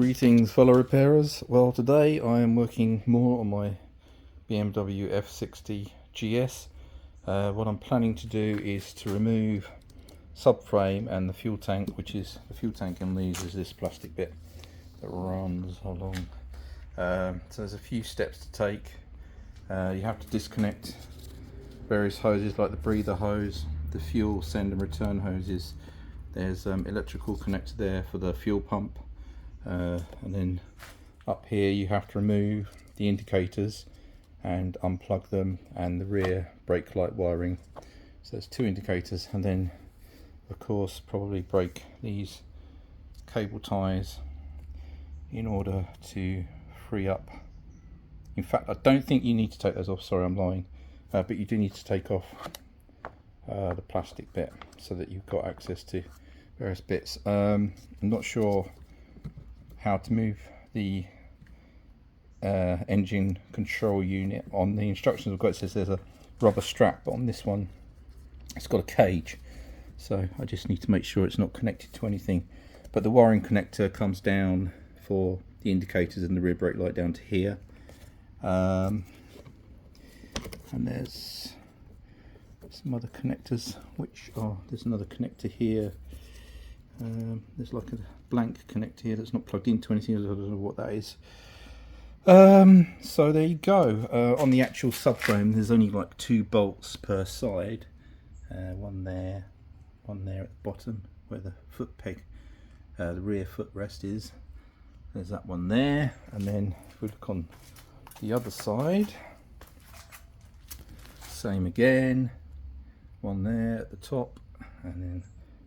Greetings fellow repairers. Well, today I am working more on my BMW F650GS. What I'm planning to do is to remove subframe and the fuel tank, which is the fuel tank in these is this plastic bit that runs along. So there's a few steps to take. You have to disconnect various hoses like the breather hose, the fuel send and return hoses. There's electrical connector there for the fuel pump. And then up here you have to remove the indicators and unplug them, and the rear brake light wiring. So there's two indicators, and then of course probably break these cable ties in order to free up. In fact, I don't think you need to take those off, sorry I'm lying, but you do need to take off the plastic bit so that you've got access to various bits. I'm not sure how to move the engine control unit. On the instructions I've got, it says there's a rubber strap, but on this one it's got a cage, so I just need to make sure it's not connected to anything. But the wiring connector comes down for the indicators and the rear brake light down to here, and there's some other connectors, which are, there's another connector here. There's like a blank connector here that's not plugged into anything. I don't know what that is. So there you go. On the actual subframe there's only like 2 bolts per side, one there at the bottom where the foot peg, the rear footrest is. There's that one there, and then if we look on the other side, same again, one there at the top and then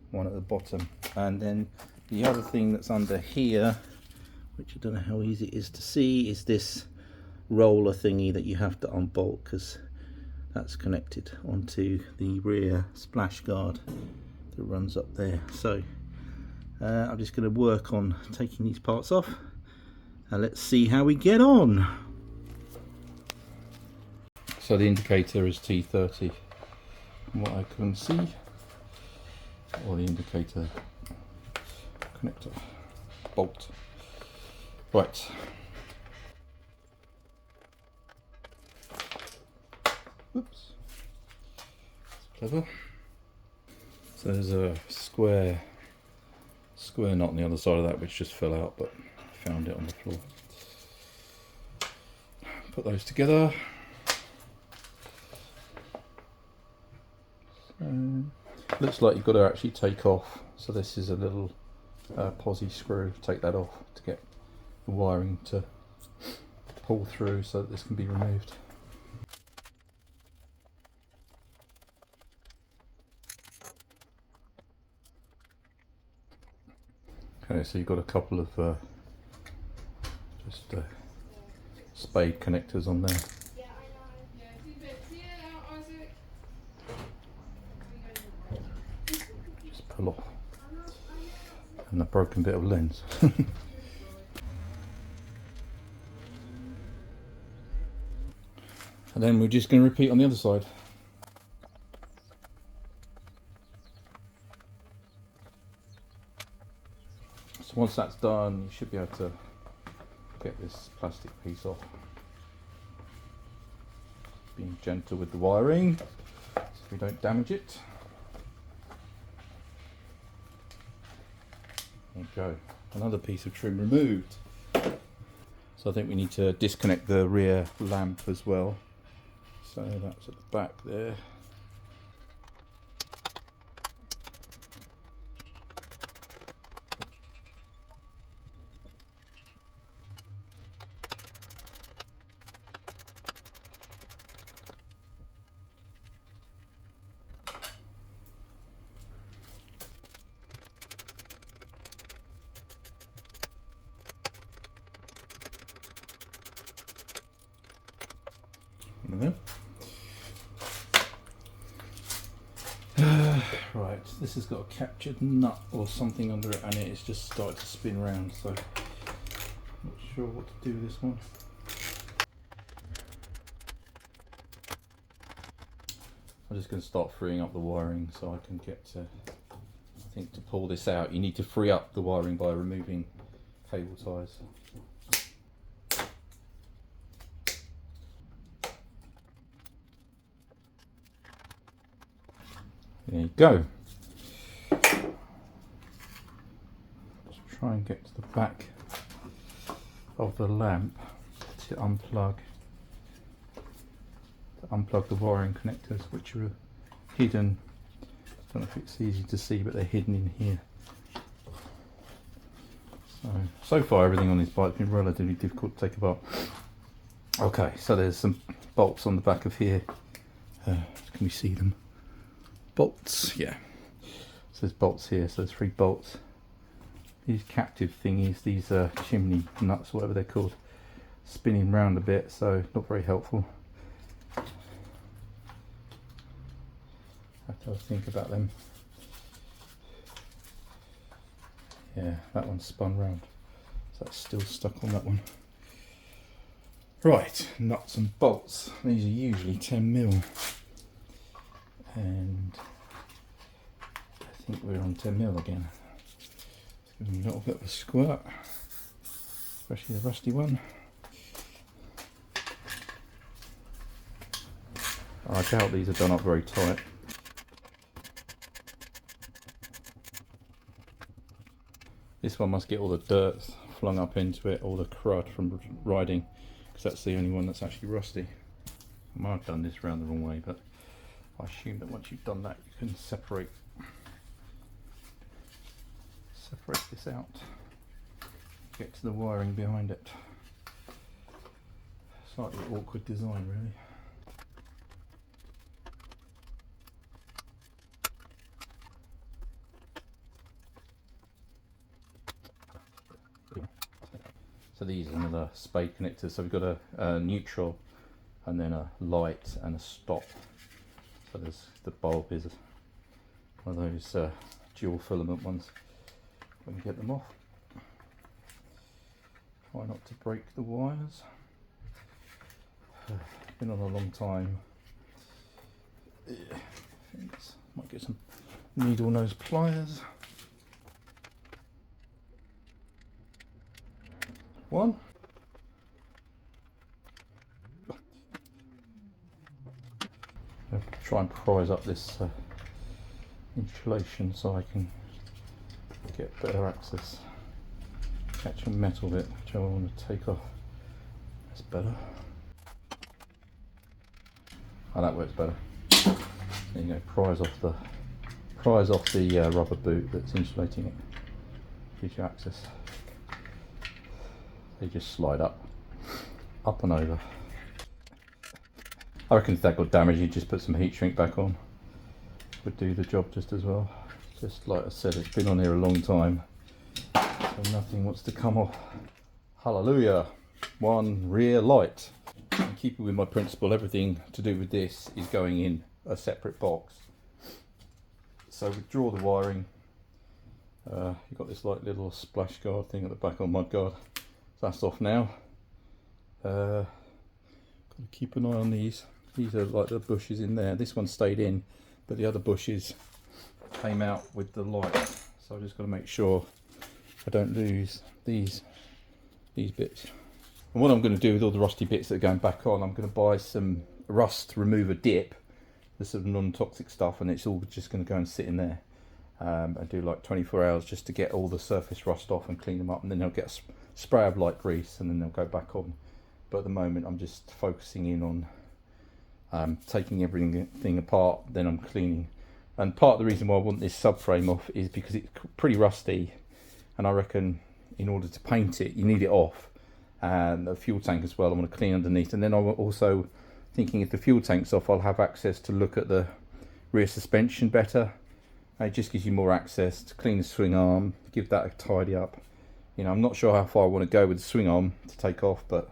one at the bottom. And then the other thing that's under here, which I don't know how easy it is to see, is this roller thingy that you have to unbolt, because that's connected onto the rear splash guard that runs up there. So I'm just going to work on taking these parts off, and let's see how we get on. So the indicator is T30 from what I can see, or the indicator connector bolt. Right. Oops. That's clever. So there's a square knot on the other side of that which just fell out, but I found it on the floor. Put those together. Looks like you've got to actually take off, so this is a little posi screw, take that off to get the wiring to pull through so that this can be removed. Okay, so you've got a couple of just spade connectors on there. Pull off, and a broken bit of lens. And then we're just going to repeat on the other side. So once that's done, you should be able to get this plastic piece off. Being gentle with the wiring so we don't damage it. There you go, another piece of trim removed. So I think we need to disconnect the rear lamp as well. So that's at the back there. Right, this has got a captured nut or something under it, and it's just started to spin round, so not sure what to do with this one. I'm just going to start freeing up the wiring so I can get to, I think to pull this out you need to free up the wiring by removing cable ties. There you go. Let's try and get to the back of the lamp to unplug the wiring connectors, which are hidden. I don't know if it's easy to see, but they're hidden in here. So far everything on this bike's been relatively difficult to take apart. Okay, so there's some bolts on the back of here. Can we see them? Bolts, yeah. So there's bolts here, so there's 3 bolts. These captive thingies, these chimney nuts, whatever they're called, spinning round a bit, so not very helpful. Have to think about them. Yeah, that one's spun round, so that's still stuck on that one. Right, nuts and bolts. These are usually 10mm, and I think we're on 10mm again. Give them a little bit of a squirt, especially the rusty one. I doubt these are done up very tight. This one must get all the dirt flung up into it, all the crud from riding, because that's the only one that's actually rusty. I might have done this round the wrong way, but I assume that once you've done that, you can separate this out, get to the wiring behind it. Slightly awkward design, really. So these are another spade connectors. So we've got a neutral, and then a light and a stop. So there's the bulb is one of those dual filament ones. When you get them off, try not to break the wires. Been on a long time. Might get some needle nose pliers. One. I'll try and prise up this insulation so I can get better access. Catch a metal bit which I want to take off. That's better. Oh, that works better. There you go. Prise off the rubber boot that's insulating it. Gives you access. They just slide up and over. I reckon if that got damaged, you just put some heat shrink back on. Would do the job just as well. Just like I said, it's been on here a long time, so nothing wants to come off. Hallelujah! One rear light. And keeping with my principle, everything to do with this is going in a separate box. So withdraw the wiring. You've got this like little splash guard thing at the back on Mudguard. That's off now. Got to keep an eye on these. These are like the bushes in there. This one stayed in, but the other bushes came out with the light. So I've just got to make sure I don't lose these bits. And what I'm going to do with all the rusty bits that are going back on, I'm going to buy some rust remover dip. This sort of non-toxic stuff, and it's all just going to go and sit in there. And do like 24 hours just to get all the surface rust off and clean them up, and then they'll get a spray of light grease and then they'll go back on. But at the moment I'm just focusing in on taking everything apart, then I'm cleaning. And part of the reason why I want this subframe off is because it's pretty rusty, and I reckon in order to paint it you need it off, and the fuel tank as well I want to clean underneath. And then I'm also thinking if the fuel tank's off, I'll have access to look at the rear suspension better. It just gives you more access to clean the swing arm, give that a tidy up. You know, I'm not sure how far I want to go with the swing arm to take off, but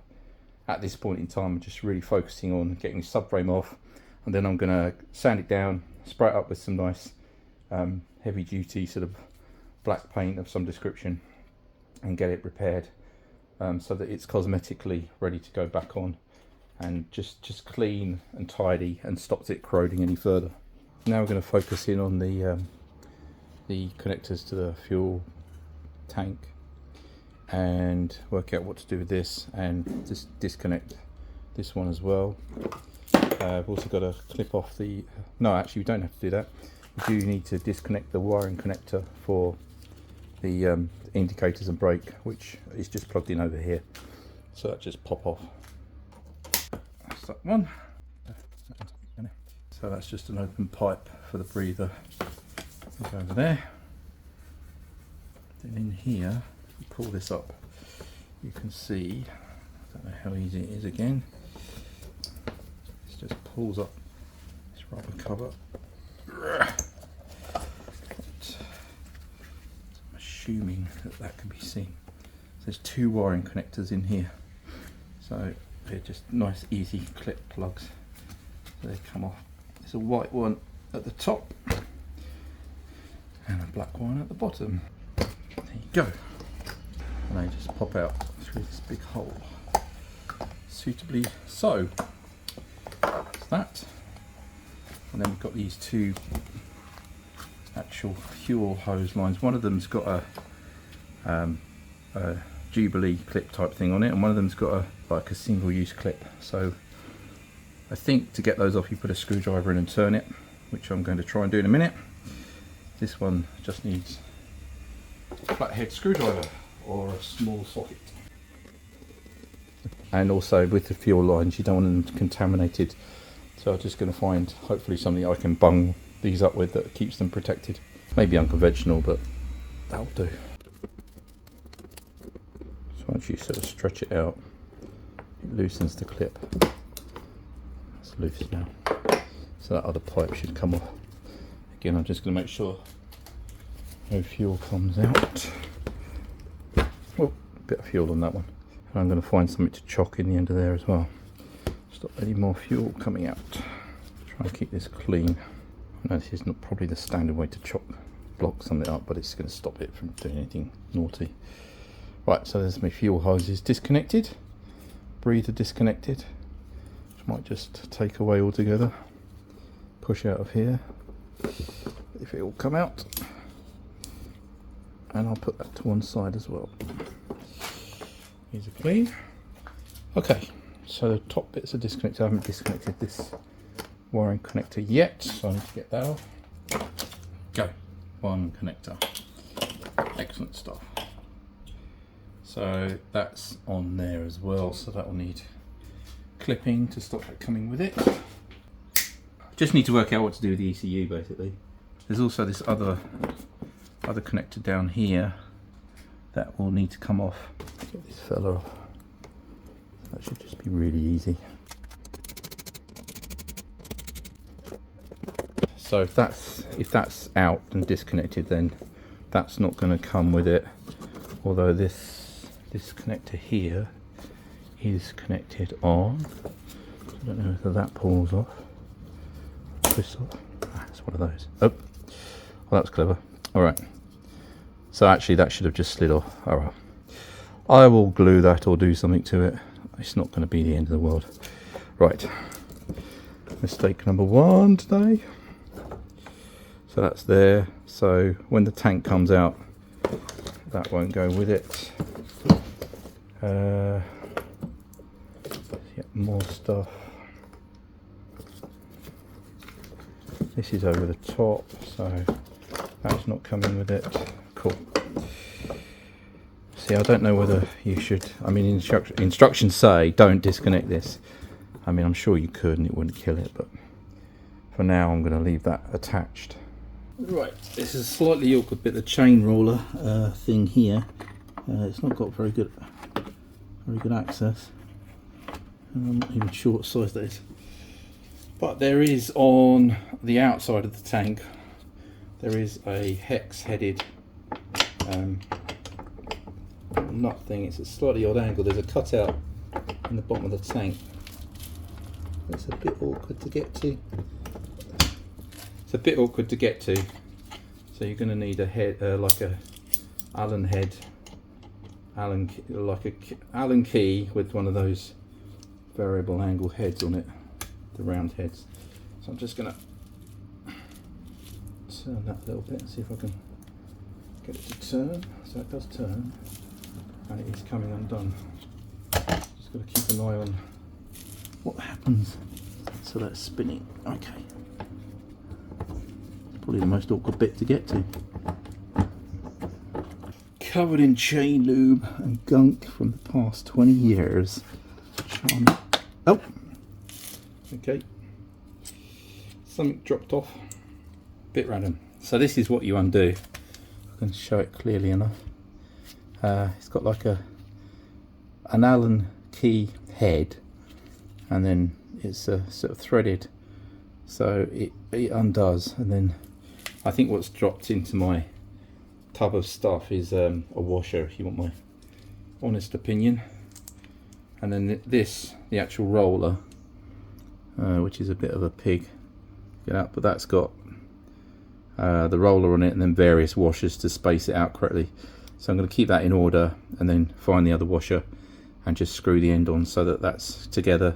at this point in time I'm just really focusing on getting the subframe off, and then I'm going to sand it down, spray it up with some nice heavy duty sort of black paint of some description, and get it repaired so that it's cosmetically ready to go back on, and just clean and tidy and stops it corroding any further. Now we're going to focus in on the connectors to the fuel tank. and work out what to do with this, and just disconnect this one as well. I've also got to clip off the, no actually we don't have to do that. We do need to disconnect the wiring connector for the indicators and brake, which is just plugged in over here, so that just pop off. That's that one. So that's just an open pipe for the breather. Go over there. Then in here, if you pull this up, you can see, I don't know how easy it is again, this just pulls up this rubber cover. But I'm assuming that can be seen. So there's two wiring connectors in here, so they're just nice easy clip plugs, so they come off. There's a white one at the top and a black one at the bottom. There you go. And they just pop out through this big hole, suitably so. That's that. And then we've got these two actual fuel hose lines. One of them's got a Jubilee clip type thing on it, and one of them's got like a single-use clip. So I think to get those off, you put a screwdriver in and turn it, which I'm going to try and do in a minute. This one just needs a flathead screwdriver or a small socket. And also with the fuel lines, you don't want them contaminated, so I'm just going to find hopefully something I can bung these up with that keeps them protected. Maybe unconventional, but that'll do. So once you sort of stretch it out, it loosens the clip. It's loose now, so that other pipe should come off. Again, I'm just going to make sure no fuel comes out. Oh, a bit of fuel on that one. And I'm going to find something to chock in the end of there as well. Stop any more fuel coming out. Try and keep this clean. I know this is not probably the standard way to chock block something up, but it's going to stop it from doing anything naughty. Right, so there's my fuel hoses disconnected, breather disconnected, which might just take away altogether. Push out of here, if it will come out, and I'll put that to one side as well. These are clean. Okay, so the top bits are disconnected. I haven't disconnected this wiring connector yet, so I need to get that off. Go, one connector. Excellent stuff. So that's on there as well, so that will need clipping to stop it coming with it. Just need to work out what to do with the ECU basically. There's also this other connector down here that will need to come off. Get this fella off. That should just be really easy. So if that's out and disconnected, then that's not going to come with it. Although this connector here is connected on. I don't know whether that pulls off. Twist off. Ah, it's one of those. Oh, well, that's clever. All right. So actually, that should have just slid off. All right. I will glue that or do something to it. It's not going to be the end of the world. Right. Mistake number one today. So that's there. So when the tank comes out, that won't go with it. Yeah, more stuff. This is over the top, so that's not coming with it. Cool. See, I don't know whether you should. I mean, instructions say don't disconnect this. I mean, I'm sure you could and it wouldn't kill it, but for now I'm going to leave that attached. Right, this is a slightly awkward bit, the chain roller thing here. It's not got very good access. I'm not even sure what size that is. But there is on the outside of the tank, there is a hex-headed nut thing. It's a slightly odd angle. There's a cutout in the bottom of the tank. It's a bit awkward to get to. So you're going to need a head, like a Allen head, like a Allen key with one of those variable angle heads on it, the round heads. So I'm just going to turn that a little bit and see if I can get it to turn. So it does turn. and it is coming undone. Just got to keep an eye on what happens. So that's spinning. Okay. Probably the most awkward bit to get to. Covered in chain lube and gunk from the past 20 years. Oh! Okay. Something dropped off. Bit random. So this is what you undo. I can show it clearly enough. It's got like an Allen key head, and then it's sort of threaded, so it undoes. And then I think what's dropped into my tub of stuff is a washer, if you want my honest opinion. And then the actual roller, which is a bit of a pig, get out, but that's got the roller on it and then various washers to space it out correctly. So I'm going to keep that in order and then find the other washer and just screw the end on so that that's together,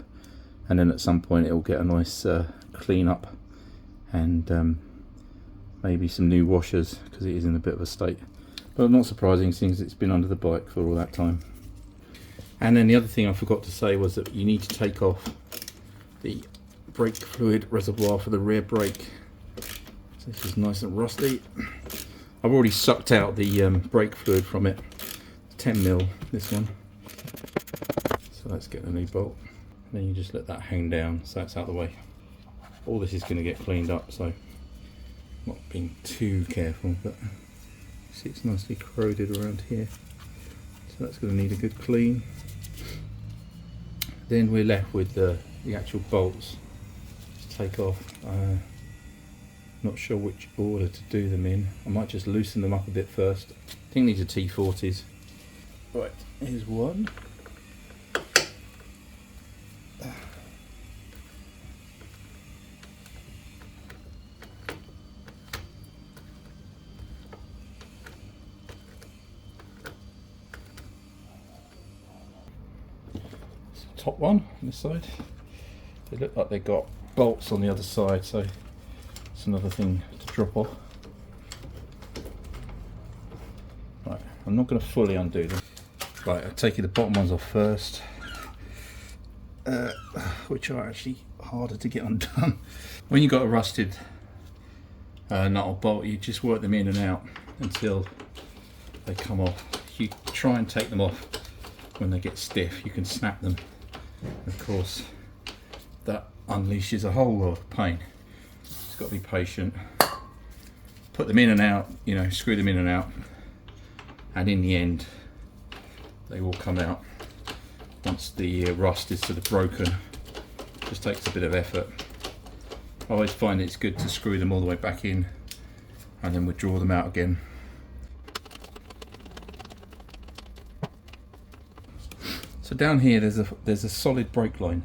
and then at some point it will get a nice clean up, and maybe some new washers because it is in a bit of a state. But not surprising since it's been under the bike for all that time. And then the other thing I forgot to say was that you need to take off the brake fluid reservoir for the rear brake. So this is nice and rusty. I've already sucked out the brake fluid from it. 10mm, this one. So let's get a new bolt. And then you just let that hang down so it's out of the way. All this is going to get cleaned up, so not being too careful, but see it's nicely corroded around here. So that's going to need a good clean. Then we're left with the actual bolts to take off. Not sure which order to do them in. I might just loosen them up a bit first. I think these are T40s. Right, here's one. Top one on this side. They look like they've got bolts on the other side, so it's another thing to drop off. Right, I'm not going to fully undo them. Right, I'll take you the bottom ones off first, which are actually harder to get undone. When you've got a rusted nut or bolt, you just work them in and out until they come off. You try and take them off when they get stiff, you can snap them. Of course, that unleashes a whole lot of pain. Just got to be patient. Put them in and out, you know, screw them in and out, and in the end, they will come out. Once the rust is sort of broken, just takes a bit of effort. I always find it's good to screw them all the way back in, and then withdraw them out again. So down here there's a solid brake line,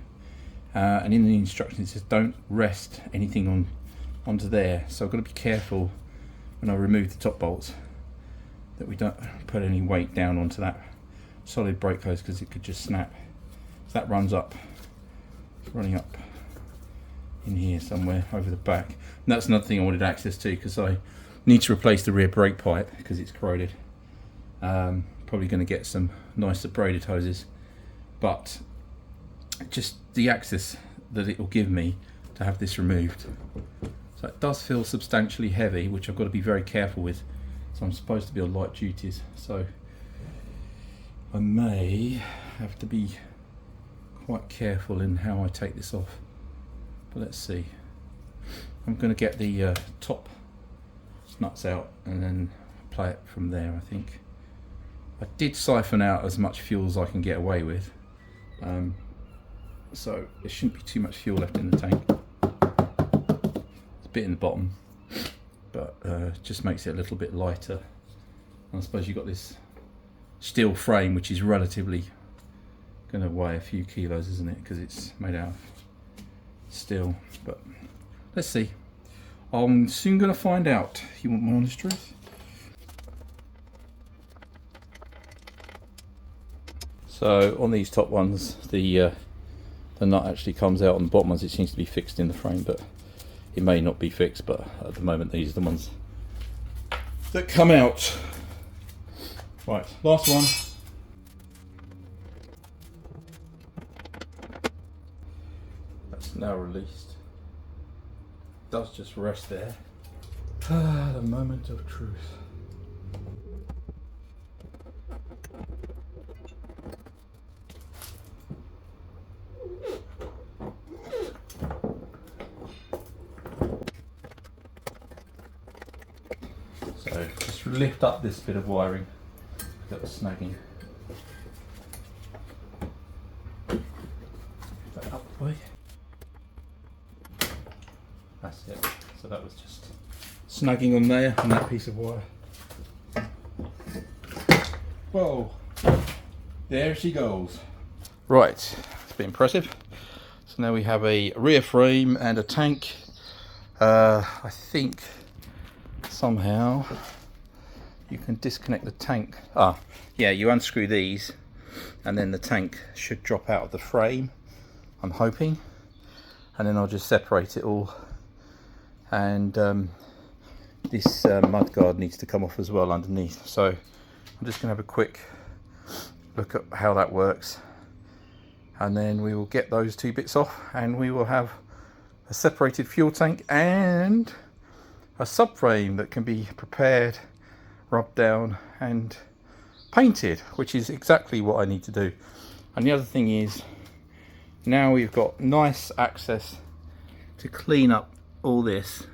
and in the instructions it says don't rest anything onto there. So I've got to be careful when I remove the top bolts that we don't put any weight down onto that solid brake hose, because it could just snap. So that runs up, it's running up in here somewhere over the back. And that's another thing I wanted access to, because I need to replace the rear brake pipe because it's corroded. Probably going to get some nicer braided hoses, but just the access that it will give me to have this removed. So it does feel substantially heavy, which I've got to be very careful with. So I'm supposed to be on light duties, so I may have to be quite careful in how I take this off. But let's see. I'm going to get the top nuts out and then play it from there, I think. I did siphon out as much fuel as I can get away with, so there shouldn't be too much fuel left in the tank. It's a bit in the bottom, but just makes it a little bit lighter. And I suppose you've got this steel frame which is relatively going to weigh a few kilos, isn't it, because it's made out of steel. But let's see, I'm soon going to find out. You want my honest truth? So on these top ones, the nut actually comes out. On the bottom ones it seems to be fixed in the frame, but it may not be fixed. But at the moment these are the ones that come out. Right, last one. It's now released. It does just rest there. The moment of truth. So just lift up this bit of wiring that was snagging. That up the way. That's it. So that was just snagging on there on that piece of wire. Whoa! There she goes. Right, it's a bit impressive. So now we have a rear frame and a tank. I think somehow you can disconnect the tank. Yeah, you unscrew these and then the tank should drop out of the frame, I'm hoping, and then I'll just separate it all. And this mudguard needs to come off as well underneath, so I'm just going to have a quick look at how that works, and then we will get those two bits off and we will have a separated fuel tank and a subframe that can be prepared, rubbed down and painted, which is exactly what I need to do. And the other thing is, now we've got nice access to clean up all this,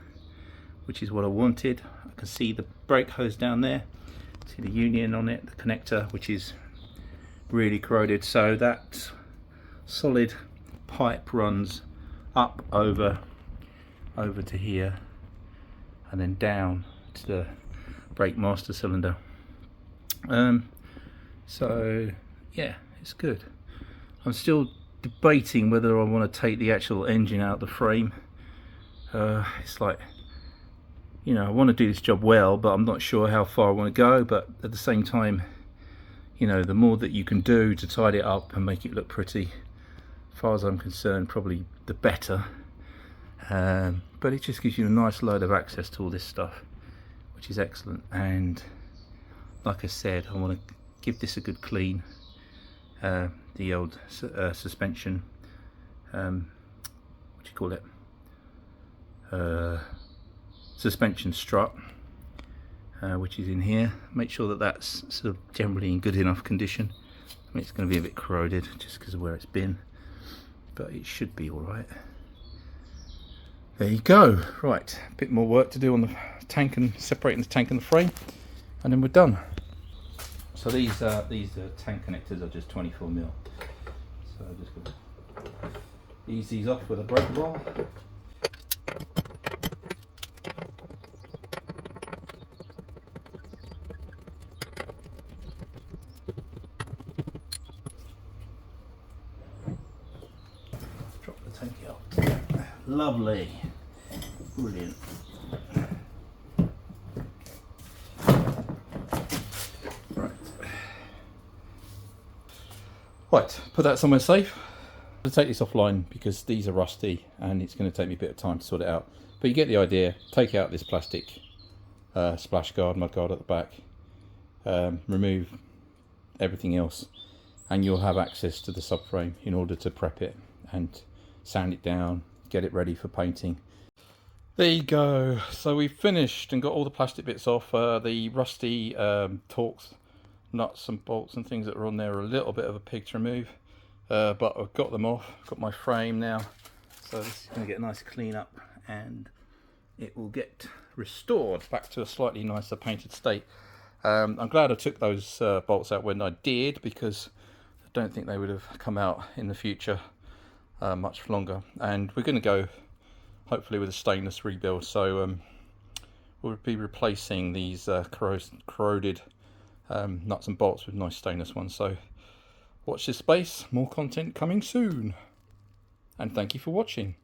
which is what I wanted. I can see the brake hose down there, see the union on it, the connector, which is really corroded. So that solid pipe runs up over to here and then down to the brake master cylinder. So yeah, it's good. I'm still debating whether I want to take the actual engine out of the frame. It's like, you know, I want to do this job well, but I'm not sure how far I want to go. But at the same time, you know, the more that you can do to tidy it up and make it look pretty, as far as I'm concerned, probably the better. But it just gives you a nice load of access to all this stuff, which is excellent. And like I said, I want to give this a good clean. The old suspension, what do you call it? Suspension strut, which is in here. Make sure that that's sort of generally in good enough condition. I mean, it's going to be a bit corroded just because of where it's been, but it should be all right. There you go. Right, a bit more work to do on the tank and separating the tank and the frame, and then we're done. So these tank connectors are just 24mm. So I'm just going to ease these off with a breaker bar. Drop the tank out. Lovely. Brilliant. Right, put that somewhere safe. I'll take this offline because these are rusty and it's going to take me a bit of time to sort it out. But you get the idea. Take out this plastic splash guard, mud guard at the back. Remove everything else and you'll have access to the subframe in order to prep it and sand it down, get it ready for painting. There you go. So we've finished and got all the plastic bits off. The rusty Torx nuts and bolts and things that are on there are a little bit of a pig to remove, but I've got them off. I've got my frame now, so this is going to get a nice clean up and it will get restored back to a slightly nicer painted state. I'm glad I took those bolts out when I did, because I don't think they would have come out in the future much longer. And we're going to go hopefully with a stainless rebuild, so we'll be replacing these corroded nuts and bolts with nice stainless ones. So watch this space, more content coming soon, and thank you for watching.